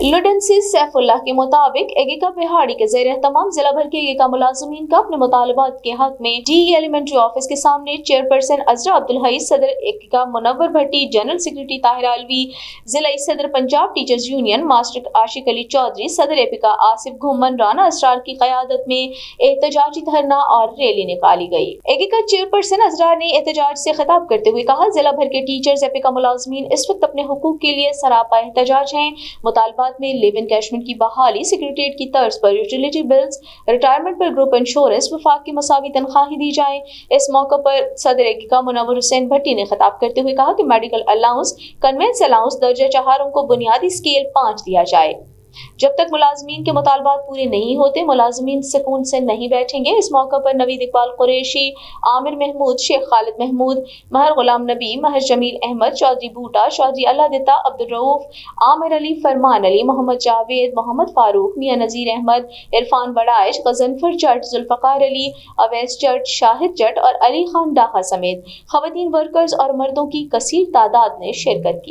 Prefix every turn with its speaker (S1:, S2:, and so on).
S1: लुडेंसी सैफुल्लाह के मुताबिक एगिका बिहाड़ी के ज़ेर तमाम जिला भर के एगिका मुलाजिमीन का अपने मुतालबात के हक में DE एलिमेंट्री ऑफिस के सामने चेयरपर्सन अजरा अब्दुल हई, सदर एगिका मुनव्वर भट्टी, जनरल सेक्रेटरी ताहिरा अलवी, जिला सदर पंजाब टीचर्स यूनियन मास्टर आशिक अली चौधरी, सदर एपिका आसिफ घुमन, राना असरार की क़यादत में एहतजाजी धरना और रैली निकाली गई। एगिका चेयरपर्सन अजरा ने एहतजाज से खिताब करते हुए कहा, जिला भर के टीचर्स एपिका मुलाजिमीन इस वक्त अपने हुकूक के लिए सरापा एहतजाज हैं। मुतालबात में लिव इन कैशमेंट की बहाली, सेक्रेटरीट की तर्ज पर यूटिलिटी बिल्स, रिटायरमेंट पर ग्रुप इंश्योरेंस, वफाक की मसावी तनख्वाही दी जाए। इस मौके पर सदर एगिका मुनव्वर हुसैन भट्टी ने खिताब करते हुए कहा कि मेडिकल अलाउंस, कन्वेंस अलाउंस दर्जा 4 को बुनियादी स्केल 5 दिया जाए। जब तक मुलाजमीन के मुतालबात पूरे नहीं होते, मुलाजमीन सुकून से नहीं बैठेंगे। इस मौके पर नवीद इकबाल कुरैशी, आमिर महमूद, शेख खालिद महमूद, महर गुलाम नबी, महर जमील अहमद, चौधरी बूटा, चौधरी अल्लादिता, अब्दुल रऊफ, आमिर अली, फरमान अली, मोहम्मद जावेद, मोहम्मद फारूक, मियां नजीर अहमद, इरफान बड़ाइश, गजनफर जट, जुल्फकार अली, अवैस जट, शाहिद जट और अली खान डाहा समेत खवातीन वर्कर्स और मर्दों की कसीर तादाद ने शिरकत की।